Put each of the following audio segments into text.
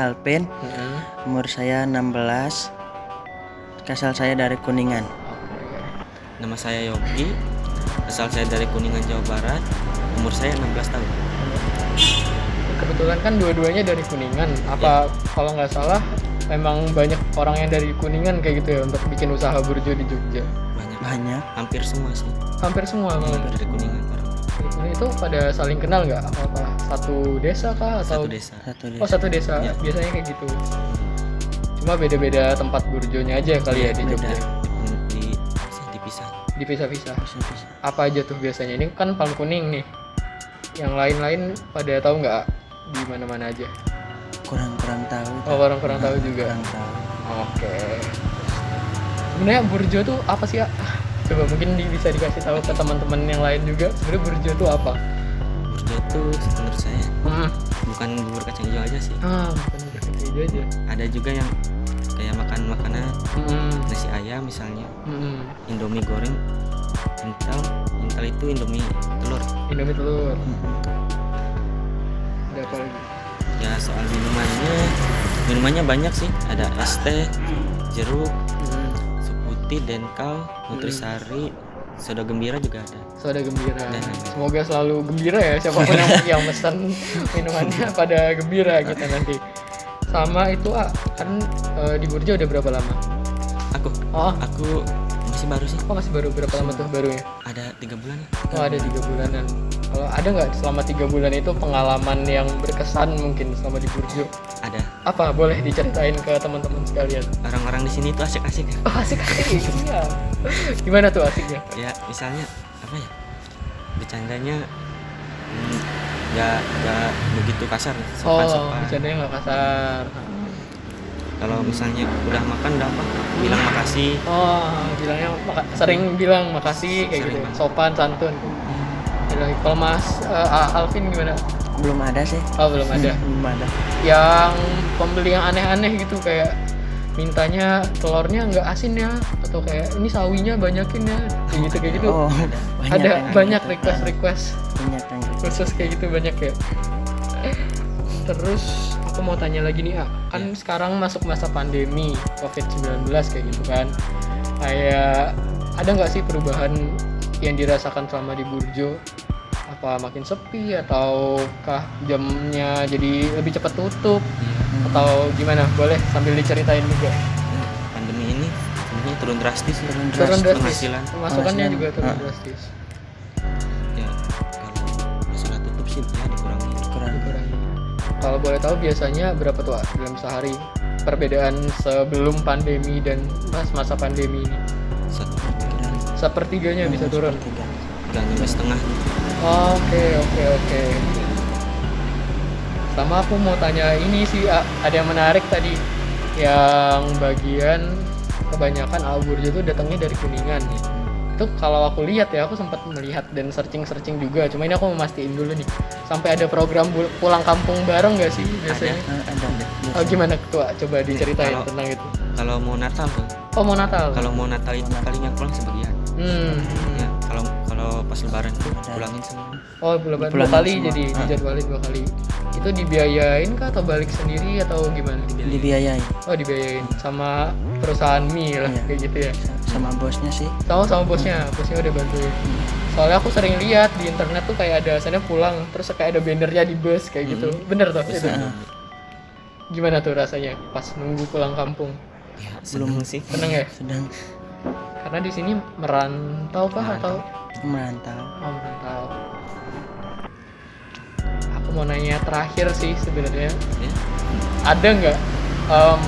Alvin. Umur saya 16. Asal saya dari Kuningan. Nama saya Yogi. Asal saya dari Kuningan, Jawa Barat. Umur saya 16 tahun. Kebetulan kan dua-duanya dari Kuningan. Apa kalau nggak salah memang banyak orang yang dari Kuningan kayak gitu ya untuk bikin usaha burjo di Jogja? Banyak. Hampir semua sih. Hampir semua malah. Dari Kuningan orang. Itu pada saling kenal nggak? Apa satu desa kah atau? Satu desa. Oh, satu desa. Ya. Biasanya kayak gitu. Cuma beda-beda tempat burjonya aja kali ya di Jogja. Dipisah. Dipisah-pisah. Bisa. Apa aja tuh biasanya? Ini kan Palm Kuning nih. Yang lain-lain pada tahu nggak di mana-mana aja? Kurang tahu. Oh, kurang tahu juga. Kurang tahu. Oke. Sebenarnya burjo tuh apa sih ya? Coba mungkin bisa dikasih tahu ke teman-teman yang lain juga. Sebenarnya burjo tuh apa? Burjo itu menurut saya bukan bubur kacang hijau aja sih. Bukan kacang hijau aja. Ada juga yang kayak makan makanan nasi ayam misalnya, indomie goreng, intel itu indomie telur. Indomie telur. Ada apa lagi? Ya soal minumannya banyak sih. Ada es teh, jeruk, sup putih, denkal, nutrisari, soda gembira juga ada. Soda gembira. Dan Semoga selalu gembira ya siapapun yang pesan minumannya pada gembira gitu nanti. Sama itu kan di Burjo udah berapa lama? Aku masih baru sih. Oh, masih baru. Berapa lama tuh barunya? Ada 3 bulan. Oh, ada 3 bulanan. Kalau ada nggak selama 3 bulan itu pengalaman yang berkesan mungkin selama di Burjo? Ada. Apa boleh diceritain ke teman-teman sekalian? Orang-orang di sini tuh asik-asik ya. Oh, asik-asik. Iya. Gimana tuh asiknya? Ya misalnya apa ya, bercandanya nggak begitu kasar, sopan-sopan. Bercandanya nggak kasar. Kalau misalnya udah makan udah apa, bilang makasih. Bilangnya sering bilang makasih kayak Sering gitu. banget. Sopan, santun. Kalau Mas Alvin gimana? Belum ada sih. Oh, belum ada. Belum ada. Yang pembeli yang aneh-aneh gitu kayak mintanya telurnya nggak asin ya, atau kayak ini sawinya banyakin ya, kayak gitu. Oh, Ada banyak gitu. request Banyak yang gitu. khusus kayak gitu, banyak ya. Terus aku mau tanya lagi nih, kan sekarang masuk masa pandemi COVID-19 kayak gitu kan. Kayak ada nggak sih perubahan yang dirasakan selama di Burjo? Apa makin sepi ataukah jamnya jadi lebih cepat tutup atau gimana? Boleh sambil diceritain juga. Pandemi ini sebenarnya turun drastis ya. Turun drastis. Penghasilan. Pemasukannya juga turun Penghasilan. drastis. Ya kalau masalah tutup sih ya dikurangi. Dikurangi. Kalau boleh tahu biasanya berapa tuh dalam sehari? Perbedaan sebelum pandemi dan pas masa pandemi ini? Sepertiganya bisa turun. Gak nyampe setengah. Oke. Sama aku mau tanya ini sih, ada yang menarik tadi, yang bagian kebanyakan Burjo itu datangnya dari Kuningan. Itu kalau aku lihat ya, aku sempat melihat dan searching juga. Cuma ini aku mau mastiin dulu nih, sampai ada program pulang kampung bareng nggak sih biasanya? Ada. Gimana Ketua? Coba diceritain tentang itu. Kalau mau Natal tuh. Oh, mau Natal. Kalau mau Natal itu paling yang pulang sebagian. Ya kalau pas Lebaran itu pulangin semua. Oh, dua Pulangin kali semua. jadi dijadwalin 2 kali. Itu dibiayain kah atau balik sendiri atau gimana? Dibiayai Oh, dibiayain sama perusahaan mie lah, Iya. kayak gitu ya. sama bosnya sih. Sama bosnya udah bantuin. Soalnya aku sering lihat di internet tuh kayak ada sana pulang terus kayak ada bannernya di bus kayak gitu. Bener tuh itu. Gimana tuh rasanya pas nunggu pulang kampung? Ya, belum sih. Seneng ya? Sedang Karena di sini merantau kah atau merantau. merantau? Aku mau nanya terakhir sih sebenarnya. Ya. Ada nggak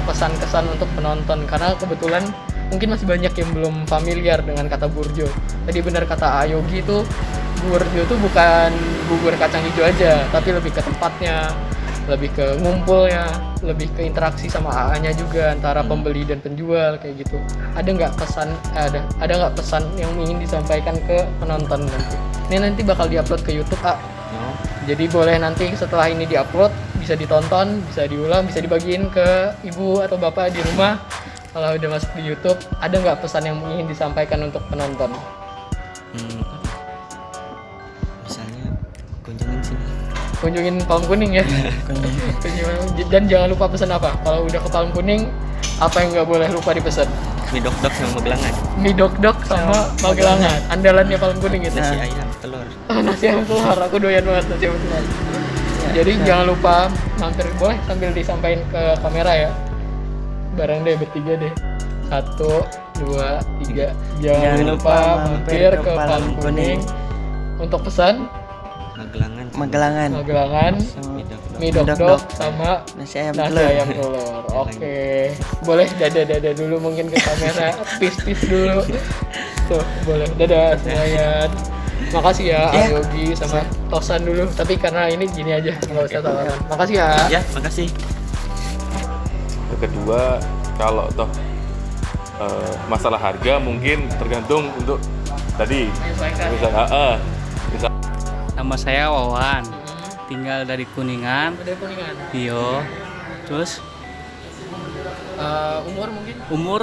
pesan-kesan untuk penonton? Karena kebetulan mungkin masih banyak yang belum familiar dengan kata Burjo. Tadi benar kata Ayogi itu, Burjo itu bukan bubur kacang hijau aja, tapi lebih ke tempatnya, lebih ke ngumpulnya, lebih ke interaksi sama AA-nya juga antara pembeli dan penjual kayak gitu. Ada nggak pesan yang ingin disampaikan ke penonton nanti? Ini nanti bakal diupload ke YouTube, Jadi boleh nanti setelah ini diupload bisa ditonton, bisa diulang, bisa dibagiin ke ibu atau bapak di rumah. Kalau udah masuk di YouTube, ada nggak pesan yang ingin disampaikan untuk penonton? Misalnya kunjungin sini. kunjungin Palem Kuning ya. Dan jangan lupa pesan apa? Kalau udah ke Palem Kuning, apa yang nggak boleh lupa dipesan? Mie dok-dok sama Magelangan. Mie dok-dok sama Magelangan. Andalannya Palem Kuning itu. Nasi ayam telur. Nasi ayam telur, aku doyan banget nasi ayam telur. Jadi jangan lupa mampir, boleh sambil disampaikan ke kamera ya. Bareng deh bertiga deh. 1, 2, 3. Jangan lupa mampir ke Palem Kuning untuk pesan Magelangan. Magelangan, mie dok-dok sama nasi ayam nasi telur. ayam telur. Oke. Boleh dada dulu mungkin ke kamera. Peace dulu. Tuh, boleh. Dadah semuanya. Makasih ya Yogi sama Tosan dulu. Tapi karena ini gini aja, nggak usah tawaran. Makasih ya. Ya, makasih. Yang kedua, kalau toh masalah harga mungkin tergantung untuk tadi. Menyesuaikan. Nama saya Wawan, tinggal dari Kuningan. Dari Kuningan. Iyo. Terus Umur mungkin? umur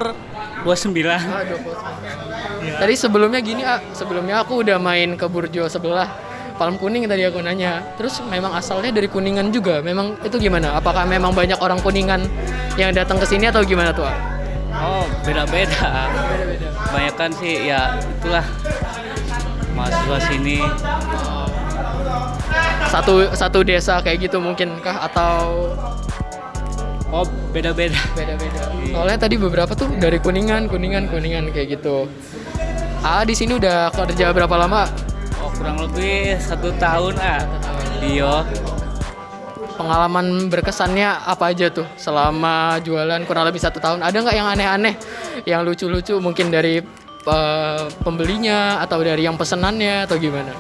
29. 29. Tadi sebelumnya gini, sebelumnya aku udah main ke Burjo sebelah Palem Kuning tadi aku nanya. Terus memang asalnya dari Kuningan juga. Memang itu gimana? Apakah memang banyak orang Kuningan yang datang ke sini atau gimana tuh? Oh, beda-beda. Kebanyakan sih ya itulah mahasiswa sini. Satu desa kayak gitu mungkin kah atau Oh, beda-beda. beda-beda? Soalnya tadi beberapa tuh dari Kuningan kayak gitu. Di sini udah kerja berapa lama? Oh, kurang lebih 1 tahun. Iyo. Pengalaman berkesannya apa aja tuh selama jualan kurang lebih 1 tahun? Ada nggak yang aneh-aneh, yang lucu-lucu mungkin dari pembelinya atau dari yang pesenannya atau gimana?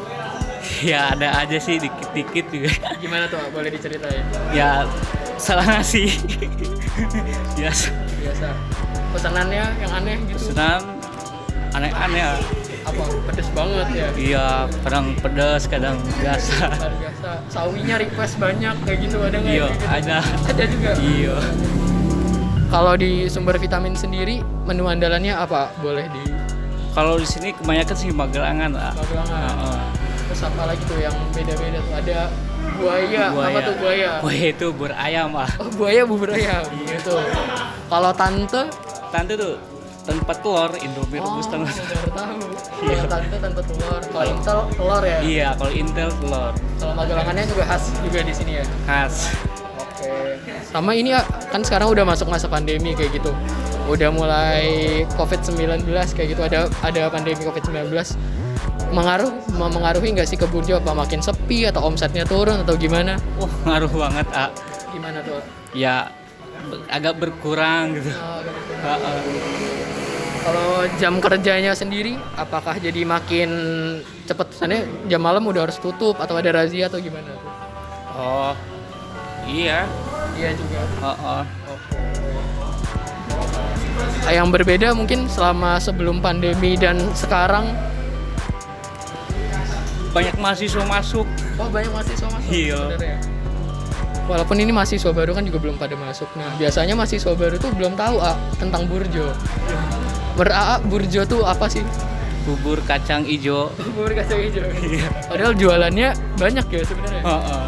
Ya ada aja sih dikit-dikit juga. Gimana tuh? Boleh diceritain? Ya salah ngasih. Biasa. Pesenannya yang aneh gitu? Senang aneh-aneh. Apa? Pedes banget ya? Iya, kadang pedas, kadang biasa. Luar biasa. Sawinya request banyak kayak gitu, ada nggak? Iya, yang kayak gitu? ada. Ada juga. Iya. Kalau di Sumber Vitamin sendiri, menu andalannya apa? Boleh di Kalau di sini kebanyakan sih Magelangan. Magelangan. Heeh. Terus apa lagi tuh yang beda-beda tuh? Ada buaya. Apa tuh buaya? Buaya itu bubur ayam. Oh, buaya bubur ayam. Gitu. Kalau tante? Tante tuh tanpa telur, Indomie rebus telur. Baru tahu. Kalau tante tanpa telur. Kalau Intel telur ya? Iya, kalau Intel telur. Kalau Magelangannya juga khas juga di sini ya? Khas. Oke. Sama ini ya, kan sekarang udah masuk masa pandemi kayak gitu. Udah mulai COVID-19 kayak gitu, ada pandemi COVID-19. Mengaruhi nggak sih ke Burjo? Apa makin sepi atau omsetnya turun atau gimana? Wah, ngaruh banget, Gimana tuh? Ya agak berkurang gitu. Heeh. Kalau jam kerjanya sendiri, apakah jadi makin cepet? Misalnya jam malam udah harus tutup atau ada razia atau gimana? Oh. Iya. Iya juga. Heeh. Yang berbeda mungkin selama sebelum pandemi dan sekarang. Banyak mahasiswa masuk. Oh, banyak mahasiswa masuk. Iya. Sebenarnya. Walaupun ini mahasiswa baru kan juga belum pada masuk. Nah, biasanya mahasiswa baru tuh belum tahu tentang Burjo. Burjo tuh apa sih? Bubur kacang ijo. Bubur kacang hijau. Padahal jualannya banyak ya sebenarnya. Heeh.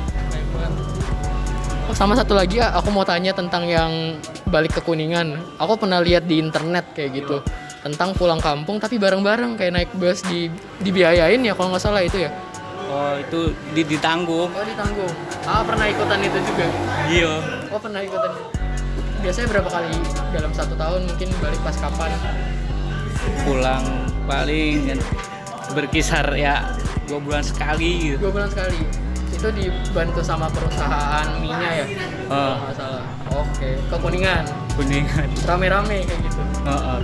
Oh, sama satu lagi aku mau tanya tentang yang balik ke Kuningan. Aku pernah lihat di internet kayak gitu tentang pulang kampung tapi bareng-bareng kayak naik bus dibiayain ya kalau nggak salah itu ya. Oh, itu ditanggung. Oh, ditanggung. Pernah ikutan itu juga. Iya. Oh, pernah ikutan. Biasanya berapa kali dalam 1 tahun mungkin balik pas kapan? Pulang paling berkisar ya 2 bulan sekali gitu. 2 bulan sekali. Itu dibantu sama perusahaan minyak ya? Kalau nggak salah. Oke, ke Kuningan. Kuningan. Rame-rame kayak gitu.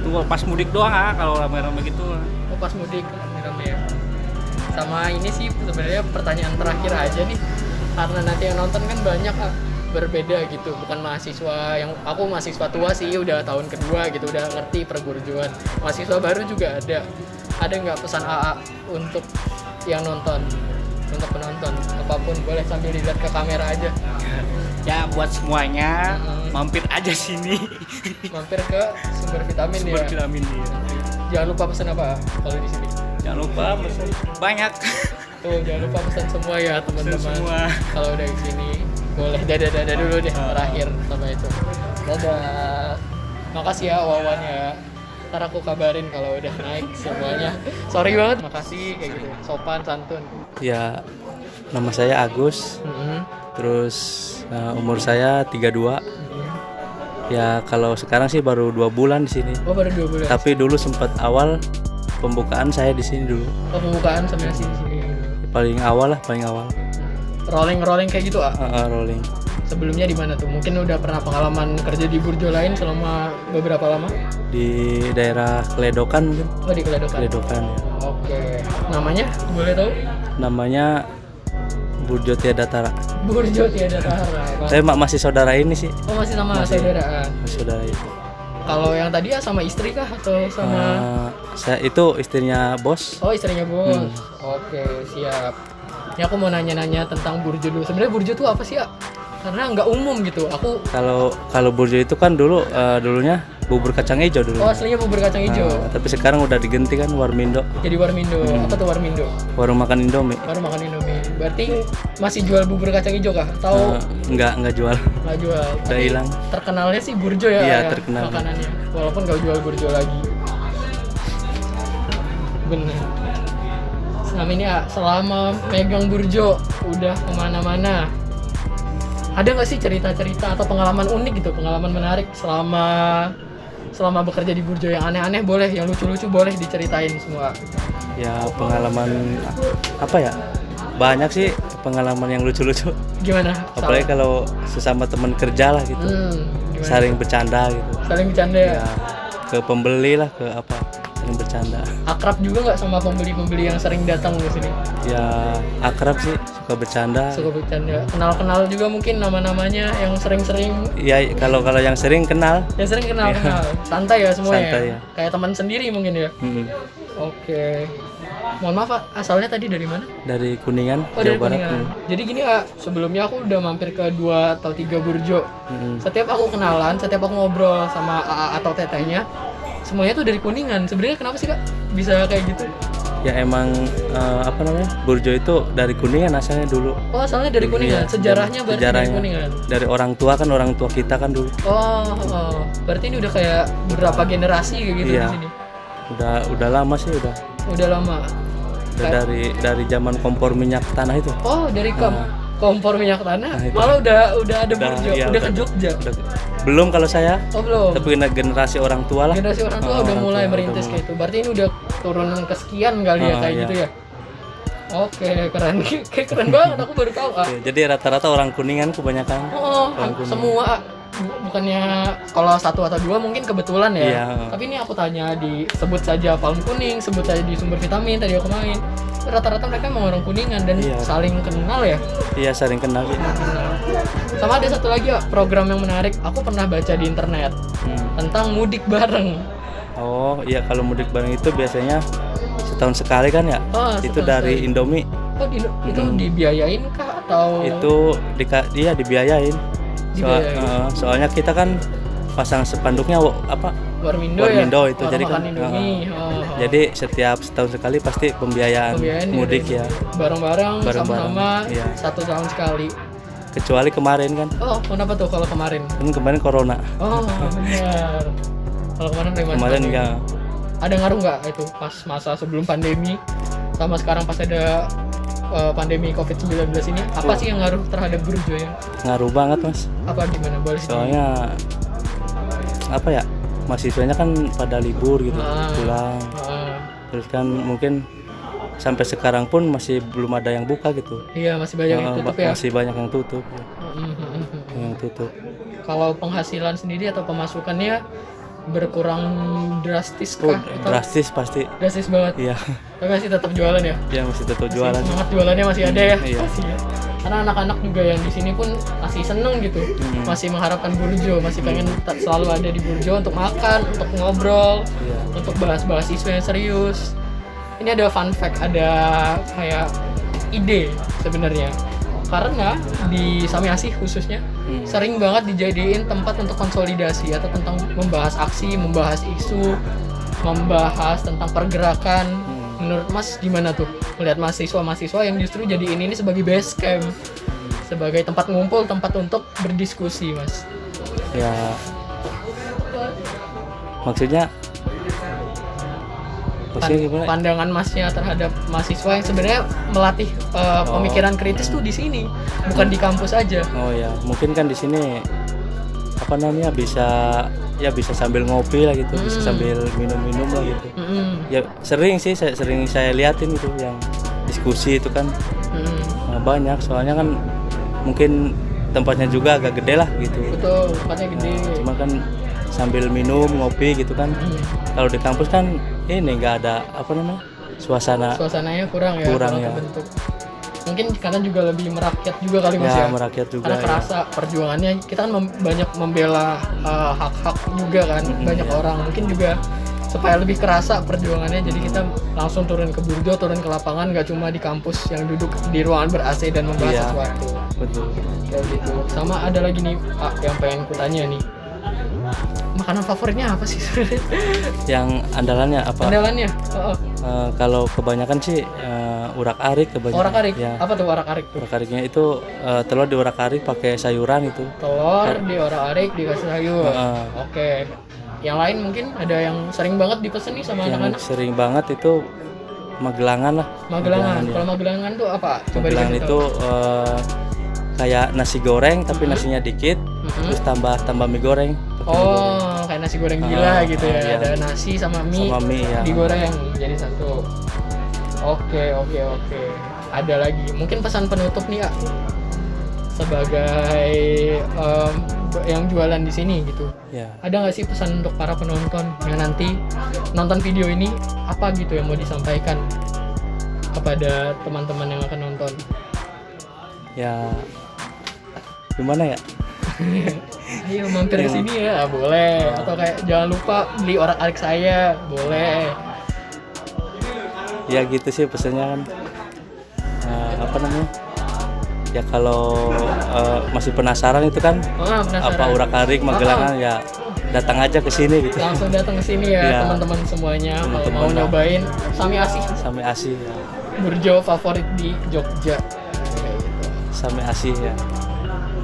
Tuh pas mudik doang kalau rame-rame gitu. Oh, pas mudik rame-rame ya. Sama ini sih sebenarnya pertanyaan terakhir aja nih. Karena nanti yang nonton kan banyak berbeda gitu. Bukan mahasiswa yang aku mahasiswa tua sih udah tahun kedua gitu, udah ngerti perburjuan. Mahasiswa baru juga ada. Ada nggak pesan AA untuk yang nonton? Untuk penonton apapun boleh sambil dilihat ke kamera aja. Ya buat semuanya mampir aja sini. Mampir ke Sumber Vitamin Sumber ya. vitamin dia. Jangan lupa pesan apa kalau di sini. Jangan lupa pesen banyak. Tuh jangan lupa pesan semua ya teman-teman. Semua. Kalau udah di sini boleh dadah dulu deh terakhir sama itu. Dadah. Makasih ya Wawan ya. Ntar aku kabarin kalau udah naik semuanya. Sorry banget, makasih kayak gitu. Sopan santun. Ya, nama saya Agus. Terus umur saya 32. Ya kalau sekarang sih baru 2 bulan di sini. Oh baru 2 bulan. Tapi dulu sempat awal pembukaan saya di sini dulu. Oh pembukaan sampai sini. Paling awal. Rolling kayak gitu Rolling. Sebelumnya di mana tuh? Mungkin udah pernah pengalaman kerja di burjo lain selama beberapa lama? Di daerah Keledokan mungkin. Oh di Keledokan. Keledokan. Oke. Namanya boleh tahu? Namanya Burjo Tiada Tara. Burjo Tiada Tara. Saya masih saudara ini sih. Oh masih nama saudaraan. Masih saudara itu. Kalau yang tadi ya sama istri kah atau sama? Saya itu istrinya bos. Oh istrinya bos. Oke siap. Ini aku mau nanya-nanya tentang burjo dulu. Sebenarnya burjo tuh apa sih ya? Karena nggak umum gitu. Aku Kalau burjo itu kan dulunya bubur kacang hijau dulu. oh aslinya bubur kacang hijau. Tapi sekarang udah diganti kan Warmindo. Jadi Warmindo. Apa tuh Warmindo? Warung makan Indomie. Baru makan Indomie. Berarti masih jual bubur kacang hijau kah? Atau Enggak jual. nggak jual? Udah Tapi hilang. Terkenalnya sih burjo ya. Iya, ya, terkenal. makanannya. Walaupun nggak jual burjo lagi. Bener. Selama ini selama megang burjo udah kemana-mana. Ada nggak sih cerita-cerita atau pengalaman unik gitu, pengalaman menarik selama bekerja di burjo yang aneh-aneh boleh, yang lucu-lucu boleh diceritain semua. Ya pengalaman apa ya? Banyak sih pengalaman yang lucu-lucu. Gimana? Apalagi kalau sesama teman kerja lah gitu. Gimana? Saling bercanda gitu. Saling bercanda ya. Ya ke pembeli lah ke apa? Saling bercanda. Akrab juga nggak sama pembeli-pembeli yang sering datang ke sini? Ya akrab sih, suka bercanda. Suka bercanda. Kenal-kenal juga mungkin nama-namanya yang sering-sering. Ya kalau yang sering kenal. Yang sering kenal-kenal. Santai ya semuanya. Santai ya. Kayak teman sendiri mungkin ya. Oke. Mohon maaf Pak, asalnya tadi dari mana? Dari Kuningan, Oh dari Jawa Barat. Kuningan. Jadi gini sebelumnya aku udah mampir ke 2 atau 3 burjo. Setiap aku kenalan, setiap aku ngobrol sama AA atau tetehnya, semuanya tuh dari Kuningan. Sebenarnya kenapa sih Kak bisa kayak gitu? Ya emang Burjo itu dari Kuningan asalnya dulu. Oh asalnya dari Kuningan, Iya, sejarahnya berarti dari sejarahnya. Kuningan. Dari orang tua kita kan dulu. Oh, berarti ini udah kayak beberapa generasi kayak gitu Iya. di sini. Udah lama sih udah. Udah lama. Dari zaman kompor minyak tanah itu. Oh, dari kompor minyak tanah. Nah, itu. Malah udah ada burjo, iya, udah ke Jogja. Belum kalau saya, Oh, belum. tapi generasi orang tua lah. Generasi orang tua Oh, udah orang mulai tua, merintis udah kayak itu. Berarti ini udah turunan kesekian kali ya kayak iya. gitu ya. Oke, keren. Kayak keren banget, aku baru tahu. Ya, jadi rata-rata orang Kuningan kebanyakan. Semua bukannya kalau 1 atau 2 mungkin kebetulan ya. Iya. Tapi ini aku tanya sebut saja Palm Kuning, sebut saja di Sumber Vitamin tadi aku main. Rata-rata mereka emang orang Kuningan dan Iya. saling kenal ya. Iya saling kenal sih. Sama ada satu lagi ya, program yang menarik. Aku pernah baca di internet tentang mudik bareng. Oh iya kalau mudik bareng itu biasanya setahun sekali kan ya. Oh, Itu setahun dari sekali. Indomie. Oh, itu dibiayain kah atau Itu dibiayain. Dibiayain. Soalnya kita kan pasang spanduknya Warmindo ya? itu Orang jadi makan kan Indomie. jadi setiap setahun sekali pasti pembiayaan mudik ya. Bareng-bareng Bareng-bareng, sama-sama iya. 1 tahun sekali. Kecuali kemarin kan. Oh, kenapa tuh kalau kemarin? Kan kemarin corona. Oh, benar. Kalau kemarin dari masa Kemarin pandemi. ya Ada ngaruh nggak itu pas masa sebelum pandemi sama sekarang pas ada pandemi COVID-19 ini? Apa sih yang ngaruh terhadap burjo ya? ngaruh banget Mas. Apa gimana? Boleh Soalnya mahasiswanya kan pada libur gitu pulang. Terus kan mungkin sampai sekarang pun masih belum ada yang buka gitu. Iya, masih banyak yang tutup ya. Masih banyak yang tutup. Yang tutup. Kalau penghasilan sendiri atau pemasukannya berkurang drastis kah? Atau Drastis pasti. drastis banget. Iya. Tapi masih tetap jualan ya? Ya masih tetap jualan. Semangat jualannya masih ada ya? Iya. Masih ya. Karena anak-anak juga yang di sini pun masih seneng gitu, masih mengharapkan burjo, masih pengen selalu ada di burjo untuk makan, untuk ngobrol, Iya. untuk bahas-bahas isu yang serius. Ini ada fun fact, ada kayak ide sebenarnya. Karena di Samiasih khususnya sering banget dijadiin tempat untuk konsolidasi atau tentang membahas aksi, membahas isu, membahas tentang pergerakan Menurut Mas gimana tuh melihat mahasiswa yang justru jadi ini sebagai base camp, sebagai tempat ngumpul, tempat untuk berdiskusi, Mas? Ya maksudnya gimana? Pandangan Masnya terhadap mahasiswa yang sebenarnya melatih pemikiran kritis tuh di sini, bukan di kampus aja. Oh ya, mungkin kan di sini bisa sambil ngopi lah gitu, bisa sambil minum-minum lah gitu. Ya sering saya liatin itu yang diskusi itu kan. Banyak, soalnya kan mungkin tempatnya juga agak gede lah gitu. Betul, tempatnya gede. Cuma kan sambil minum ngopi gitu kan. Kalau di kampus kan ini nggak ada suasananya kurang ya. Bentuk. Mungkin karena juga lebih merakyat juga kali Mas ya. Merakyat juga. Karena kerasa perjuangannya, kita kan banyak membela hak-hak juga kan, banyak orang. Mungkin juga supaya lebih kerasa perjuangannya, jadi kita langsung turun ke Burjo, turun ke lapangan, nggak cuma di kampus yang duduk di ruangan ber-AC dan membahas sesuatu. Betul. Kayak gitu. Sama ada lagi nih yang pengen kutanya nih. Makanan favoritnya apa sih sebenarnya? Yang andalannya apa? Andalannya? Kalau kebanyakan sih urak-arik kebanyakan. Urak-arik? Ya. Apa tuh urak-arik? Urak-ariknya itu telur di urak-arik pakai sayuran itu. Telur di urak-arik dikasih sayur. Oke. Yang lain mungkin ada yang sering banget dipesen nih sama anak-anak? Yang sering banget itu Magelangan lah. Magelangan. Ya. Kalau Magelangan tuh apa? Coba Magelangan dikasih itu tahu. Kayak nasi goreng tapi nasinya dikit, terus tambah mie goreng. Kayak nasi goreng gila gitu ya. Iya. Ada nasi sama mie ya. digoreng jadi satu. Oke. Ada lagi. Mungkin pesan penutup nih Kak, sebagai yang jualan di sini gitu. Ya. Ada nggak sih pesan untuk para penonton yang nanti nonton video ini, apa gitu yang mau disampaikan kepada teman-teman yang akan nonton? Ya gimana ya? Ayo mampir ke sini ya, boleh. Atau kayak jangan lupa beli urak-arik saya, boleh. Ya gitu sih pesannya kan. Ya kalau masih penasaran itu kan apa urak-arik Magelangan ya datang aja ke sini gitu. Langsung datang ke sini ya, teman-teman semuanya. Kalau mau nyobain Sami Asih ya. Burjo favorit di Jogja. Sami Asih ya.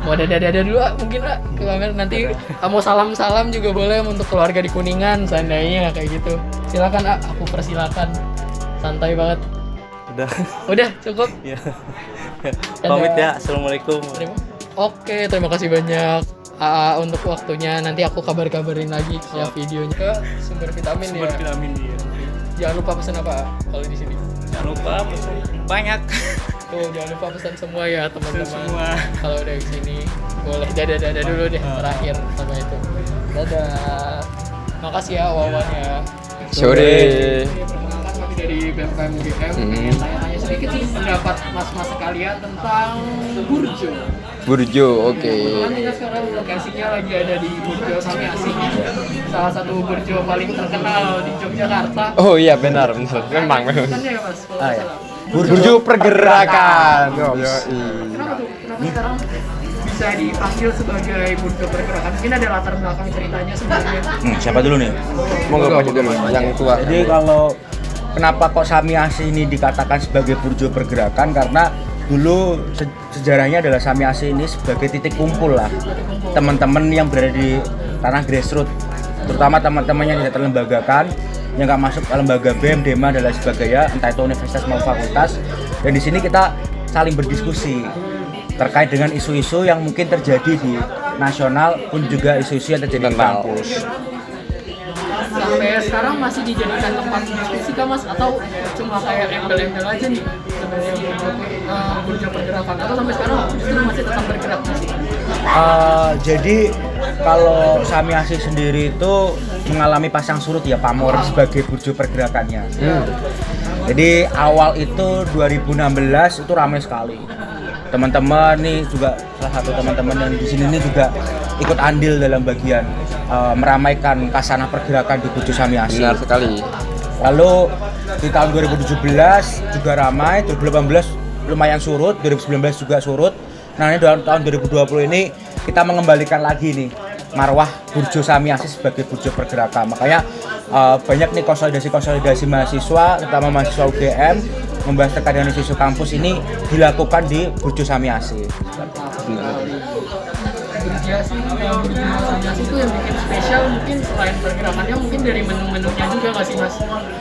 Mau dada-dada dulu mungkin lah ke kamera, nanti mau salam-salam juga boleh untuk keluarga di Kuningan seandainya kayak gitu. Silakan aku persilakan. Santai banget. Udah cukup. Ya. Pamit ya. Assalamualaikum. Oke, terima kasih banyak untuk waktunya. Nanti aku kabarin lagi ya videonya ke sumber vitamin ya. Jangan lupa pesan apa kalau di sini. Jangan lupa pesan banyak. Tuh, jangan lupa pesan semua ya teman-teman. Kalau udah di sini boleh dada dulu deh terakhir sama itu. Dadah. Makasih ya Wawan ya. Sore. Perkenalkan kami dari BMKM UGM. Pengen tanya-tanya sedikit sih pendapat mas-mas sekalian tentang Burjo. Oke. Kebetulan kita sekarang lokasinya lagi ada di Burjo Sami Asih, salah satu burjo paling terkenal di Yogyakarta. Oh iya benar. Memang. Bukannya ya Mas? Kalau nggak salah. Burjo pergerakan. Kenapa tuh? Kenapa sekarang bisa dipanggil sebagai burjo pergerakan? Mungkin ada latar belakang ceritanya sebenarnya. Siapa dulu nih? Monggo maju dulu yang tua. Jadi kalau kenapa kok Sami Asih ini dikatakan sebagai burjo pergerakan, karena dulu sejarahnya adalah Sami Asih ini sebagai titik kumpul lah teman-teman yang berada di tanah grassroots, terutama teman-teman yang tidak terlembagakan, yang nggak masuk ke lembaga BEM, DEMA dan lain sebagainya, entah itu universitas maupun fakultas. Dan di sini kita saling berdiskusi terkait dengan isu-isu yang mungkin terjadi di nasional pun juga isu-isu yang terjadi di kampus. Sampai sekarang masih dijadikan tempat diskusi kah Mas? Atau cuma kayak embel-embel aja nih sebenarnya burjo pergerakan? Atau sampai sekarang justru masih tetap bergerak Mas? Jadi kalau Sami Asih sendiri itu mengalami pasang surut ya pamor sebagai burjo pergerakannya. Jadi awal itu 2016 itu ramai sekali. Teman-teman nih juga salah satu teman-teman yang di sini nih juga ikut andil dalam bagian meramaikan kasanah pergerakan di Burjo Sami Asih. Benar sekali. Lalu di tahun 2017 juga ramai, 2018 lumayan surut, 2019 juga surut. Nah ini dalam tahun 2020 ini kita mengembalikan lagi nih marwah Burjo Sami Asih sebagai burjo pergerakan. Makanya banyak nih konsolidasi mahasiswa, terutama mahasiswa UGM membahas terkait dengan isu kampus ini dilakukan di Burjo Sami Asih. Burjo Sami Asih itu yang bikin spesial mungkin selain pergerakannya mungkin dari menu-menunya juga nggak sih Mas?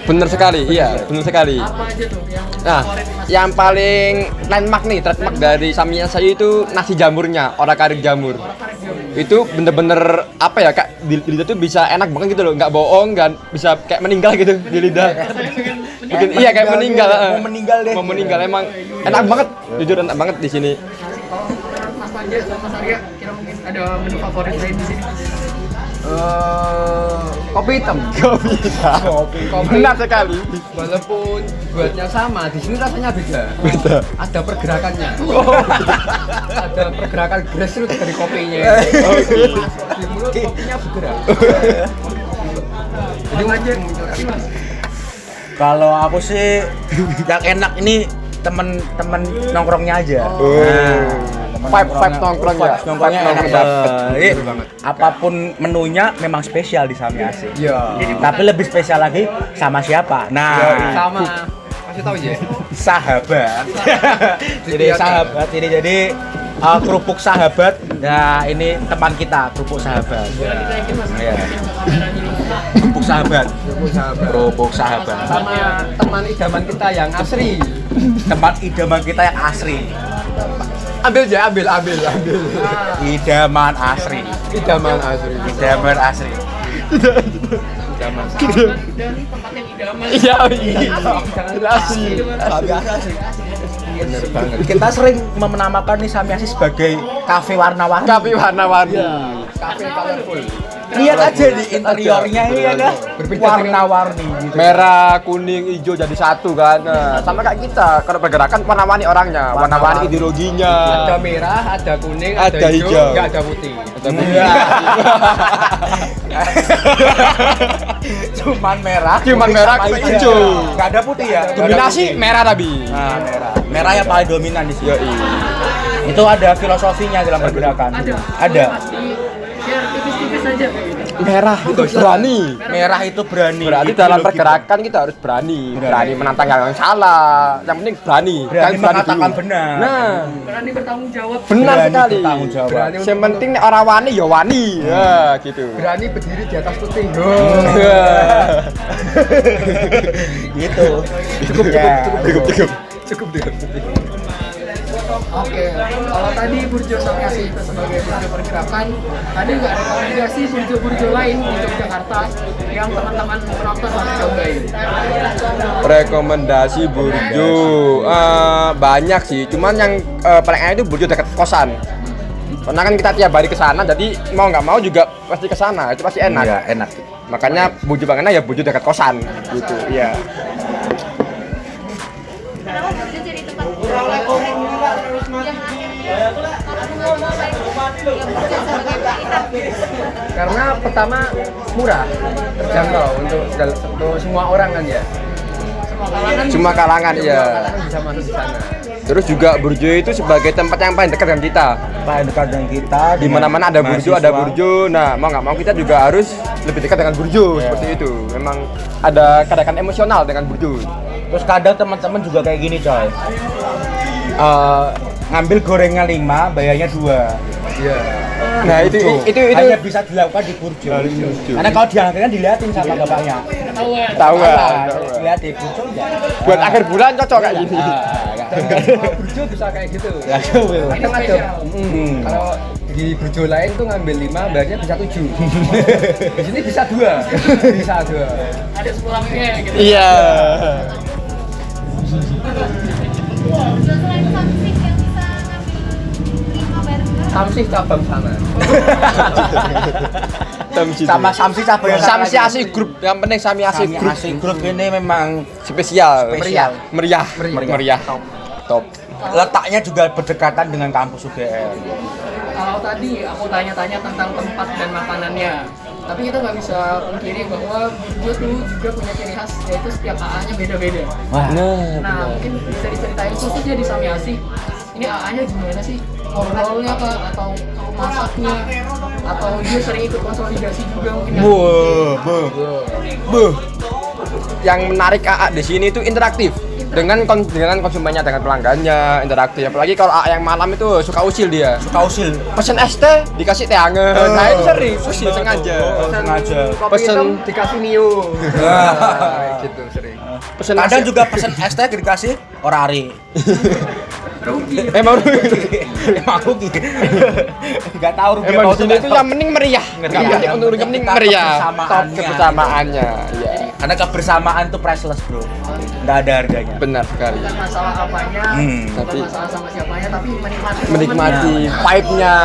Bener sekali, iya, bener sekali. Apa aja tuh yang Nah, favorit Mas? yang paling landmark nih, trademark dari Sami Asih itu nasi jamurnya, orak-arik jamur. Itu bener-bener apa ya kak, di lidah tuh bisa enak banget gitu loh, nggak bohong dan bisa kayak meninggal gitu di lidah. Bikin, iya kayak meninggal. Mau meninggal deh. Mau meninggal emang enak banget, jujur enak banget di sini. Kalau menurut Mas Panja sama Mas Arya kira mungkin ada menu favorit lain di sini? Kopi hitam. Benar sekali. Walaupun buatnya sama, di sini rasanya beda. Ada pergerakannya. Ada pergerakan grassroots dari kopinya. Di mulut kopinya bergerak. Jadi wajar. Kalau aku sih yang enak ini temen-temen nongkrongnya aja. Vibe nongkrongnya. Nongkrongnya enak banget. Apapun menunya memang spesial di Sami Asih. Tapi lebih spesial lagi sama siapa? Nah, Sama. Kasih tahu ya. sahabat. Jadi kerupuk sahabat. Nah, ini teman kita, kerupuk sahabat. Iya. Kerupuk sahabat. Kerupuk sahabat. Sama teman idaman kita yang asri. Teman idaman kita yang asri. Ambil. Idaman asri. Idaman asri. Idaman asri. Dan tempat yang idaman. Iya. Biasa sih. Bener banget. Kita sering menamakan nih Sami Asih sebagai kafe warna-warni. Kafe warna-warni. Kafe colorful. Lihat aja di interiornya ini ada warna-warni gitu. Merah, kuning, hijau jadi satu kan. Nah, sama kayak kita, kalau pergerakan warna-warni orangnya, warna-warni ideologinya. Ada merah, ada kuning, Ada ada hijau. hijau, nggak ada putih. Cuman merah, Cuman kuning merah, sama kuning, hijau. Nggak ada putih ya. Dominasi merah tapi. Nah, merah. Merah yang paling dominan di sini. Itu ada filosofinya dalam pergerakan. Ada. Share tipis-tipis aja. Merah itu berani. Merah itu berani. Berarti Ideologi. dalam pergerakan kita harus berani menantang yang salah. Yang penting berani. Berani Kan mengatakan dulu. benar. Nah, Berani bertanggung jawab. benar Berani sekali. bertanggung jawab. Berani Yang penting nih orang wani ya wani. Ya, gitu. Berani berdiri di atas putih. Gitu. Cukup. Oke, kalau tadi Burjo Sami Asih itu sebagai burjo pergerakan, tadi juga ada rekomendasi burjo-burjo lain di Yogyakarta yang teman-teman penonton harus cobain. Rekomendasi burjo banyak sih. Cuman yang paling enak itu burjo dekat kosan. Karena kan kita tiap hari ke sana, jadi mau nggak mau juga pasti ke sana. Itu pasti enak. Iya, enak. Makanya burjo paling enak ya burjo dekat kosan gitu. Iya. Kenapa Burjo jadi tempat yang Burjo sebagai pilihan? Karena pertama murah, terjangkau untuk semua orang kan ya. Semua kalangan ya. Kalian bisa masuk di sana. Terus juga burjo itu sebagai tempat yang paling dekat dengan kita. Paling dekat dengan kita. Di mana-mana ada burjo, ada burjo. Nah, mau nggak mau kita juga harus lebih dekat dengan burjo seperti itu. Memang ada kedekatan emosional dengan burjo. Terus kadang teman-teman juga kayak gini coy. Ngambil gorengan 5, bayarnya 2. Iya. Nah, itu hanya bisa dilakukan di Burjo. Karena kalau di akhirnya dilihatin sama bapaknya. tahu Lihat di Burjo enggak? buat akhir bulan cocok kayak gini. Semua burjo bisa kayak gitu. Kadang ada. Kalau di burjo lain tuh ngambil 5, bayarnya bisa 7. Di sini bisa 2. Bisa 2. Ada sepulangnya gitu. Iya. Burjo selain Samsik yang bisa ngambil 5 bayar 2. Samsih cabang sana. Sama Samsi cabang Sami Asih Group, yang penting Sami Asih Sami Group. Asih Group ini memang Spesial. Meriah. Top. letaknya juga berdekatan dengan kampus UGM. Kalau tadi aku tanya-tanya tentang tempat dan makanannya, tapi kita nggak bisa pungkiri bahwa Burjo tuh juga punya ciri khas, yaitu setiap AA-nya beda-beda. Wah, Nah, mungkin bisa diceritain khususnya di Sami Asih, ini ini AA-nya gimana sih? Ngobrolnya kah? Atau masaknya? Atau dia sering ikut konsolidasi juga mungkin? Yang menarik AA di sini itu interaktif dengan konsumennya, dengan pelanggannya, interaktif. Apalagi kalau AA yang malam itu suka usil dia. Suka usil. Pesen es teh dikasih teh hangat. Nah itu sering usil sengaja. Kopi Pesen hitam dikasih Mio. gitu sering. Pesen Kadang nasi- juga pesen es teh dikasih orari. Rugi. emang Emang rugi. Enggak tahu rugi emang apa di sini itu yang mending meriah. Enggak penting untuk rugi, penting Kita meriah. Top kebersamaannya. kebersamaannya. Iya. Karena kebersamaan tuh priceless, Bro. Enggak ada harganya. Benar sekali. Bukan masalah apanya, bukan Tapi- masalah sama siapanya, tapi menikmati Menikmati momennya. vibe-nya.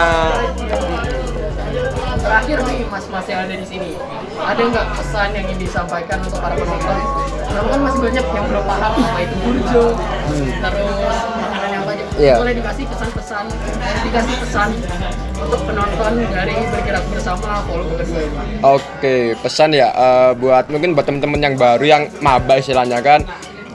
Terakhir nih mas-mas yang ada di sini, ada nggak pesan yang ingin disampaikan untuk para penonton? Karena kan masih banyak yang belum paham apa itu burjo, terus makanan yang banyak. Iya. Boleh dikasih pesan untuk penonton dari Bergerak Bersama volume kedua ini. Oke, pesan ya buat mungkin buat teman-teman yang baru yang maba istilahnya kan,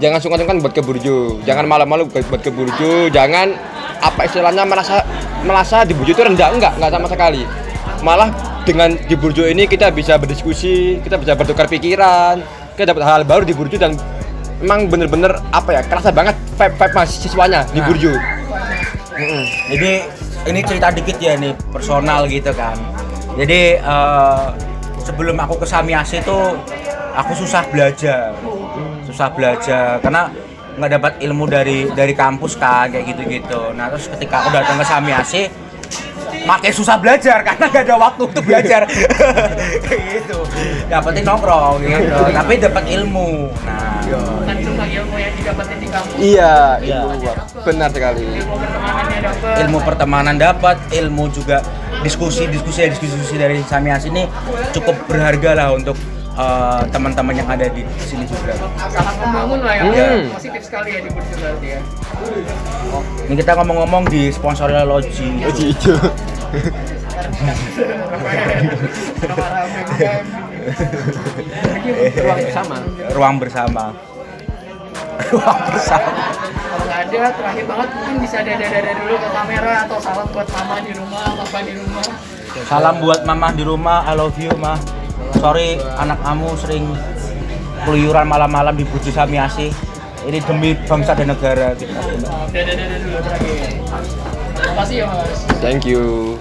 jangan sungkan-sungkan buat ke burjo, jangan malu-malu buat ke burjo, jangan apa istilahnya merasa di burjo itu rendah, enggak sama sekali. Malah dengan di burjo ini kita bisa berdiskusi, kita bisa bertukar pikiran, kita dapat hal baru di burjo dan emang bener-bener apa ya, kerasa banget vibe mahasiswanya di burjo. Jadi ini cerita dikit ya nih, personal gitu kan. Jadi sebelum aku ke Samiase tuh aku susah belajar karena nggak dapat ilmu dari kampus kan kayak gitu. Nah terus ketika aku datang ke Samiase makin susah belajar karena nggak ada waktu untuk belajar kayak gitu. Yang penting nongkrong gitu, tapi dapat ilmu. Nah Bukan cuma ilmu yang didapatin di kampus, Iya, benar sekali. ilmu pertemanannya dapat. ilmu pertemanan dapat, ilmu juga diskusi dari Samiase ini cukup berharga lah untuk teman-teman yang ada di sini juga. Sangat membangun lah ya, positif sekali ya di burjo berarti ya. Ini kita ngomong-ngomong di sponsori Loji. Hijau. Ruang bersama. Kalau nggak ada, terakhir banget mungkin bisa dada-dada dulu ke kamera atau salam buat mama di rumah, papa di rumah. Salam buat mama di rumah, I love you mah. Sorry anak kamu sering keluyuran malam-malam di Burjo Samiase. Ini demi bangsa dan negara kita. Dada-dada dulu terakhir. Terima kasih ya mas. Thank you.